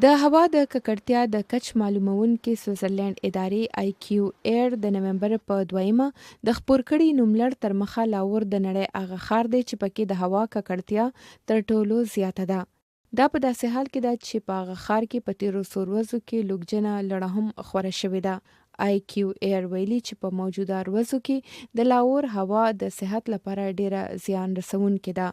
د هوا د ککړتیا د کچ معلومونکې سویټزرلینډ ادارې IQ Air د نومبر په 2 د خپور کړي نوملړ تر مخه لاهور د نړۍ هغه ښار دی چې پکې د هوا ککړتیا تر ټولو زیاته ده. دا په داسې حال کې ده چې په هغه ښار کې په تیرو څو ورځو کې لوګجنه لړه هم خوره شوې ده. IQ Air ویلي چې په موجوده ورځو کې د لاهور هوا د صحت لپاره ډیره زیان رسونکې ده.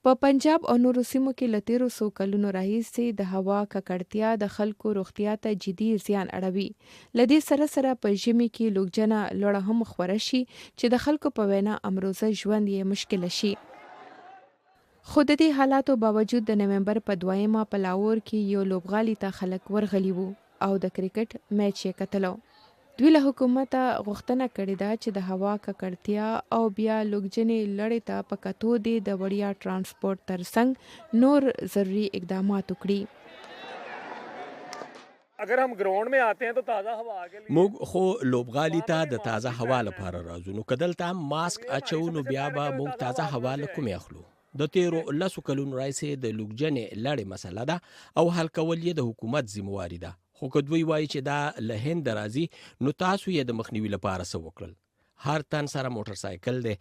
په پنجاب او نورو سیمو کې له تیرو څو کلونو راهیسې د هوا ککړتیا د خلکو روغتیا ته جدي زیان اړوي. له دې سره سره په ژمي کې لوګجنه لوړه هم خوره شي چې د خلکو په وینا امروزه ژوند یې مشکل شي. خو د دې حالاتو باوجود د نومبر په 2 په لاهور کې یو لوبغالي ته خلک ورغلي وو او د کرکټ میچ یې کتلو. دوی له حکومته غوښتنه کړې ده چې د هوا ککړتیا او بیا لوګجنې لړۍ ته په کتو دې د وړیا ترانسپورت ترڅنګ نور ضروري اقدامات وکړي. اگر هم ګراوند میں آتے ہیں تو تازه هوا کے لیے موږ خو لوبغالي ته د تازه هوا لپاره راځو، نو کدلته ماسک اچو نو بیا به موږ تازه هوا له کومې اخلو. د تیرو 10 کلونو راځي د لوګجنې لړۍ مسله ده او حل کول یې د حکومت ذمہواری ده. خو که دوی وایي چې دا له هند راځي نو تاسو یې د مخنیوي لپاره څه وکړل؟ هر تن سره موټر سایکل دی.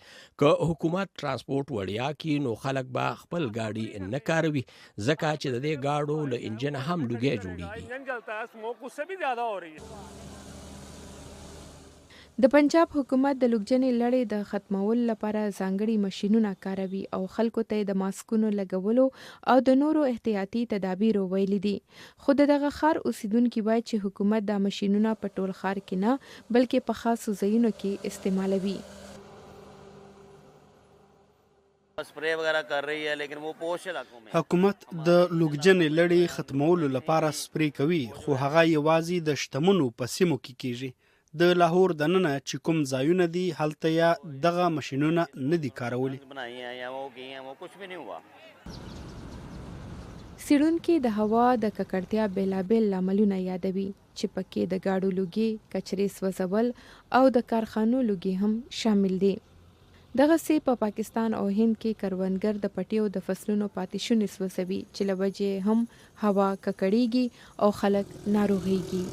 که حکومت ترانسپورت وړیا کی نو خلک به خپل گاډي نه کاروي ځکه چې د دې گاډو له انجن هم لوګي جوړیږي. انجن چلتا ہے اسموک اس سے بھی زیادہ ہو رہی ہے. د پنجاب حکومت د لوګجنې لړۍ د ختمولو لپاره ځانګړي ماشینونه کاروي او خلکو ته د ماسکونو لګولو او د نورو احتیاطي تدابیرو ویلي دي. خو دغه ښار اوسیدونکي وایي چې حکومت دا ماشینونه په ټول ښار کې نه بلکې په خاصو ځایونو کې استعمالوي. سپری وغیرہ کر رہی ہے لیکن وہ پوش علاقوں میں حکومت د لوګجنې لړۍ ختمولو لپاره سپری کوي خو هغه یوازې د شتمنو په سیمو کې کیږي. د لاهور دننه چې کوم ځایونه دي هلته یا دغه ماشینونه نه دي کارولي. بنائی ہیں یا وہ کی ہیں وہ کچھ بھی نہیں ہوا. څېړونکي د هوا د ککړتیا بیلابیل لاملونه یادوي چې پکې د ګاډو لوګي، کچرې سوځول او د کارخانو لوګي هم شامل دي. دغسې په پاکستان او هند کې کروندګر د پټیو د فصلونو پاتې شونې سوځوي چې له وجې هم هوا ککړېږي او خلک ناروغېږي.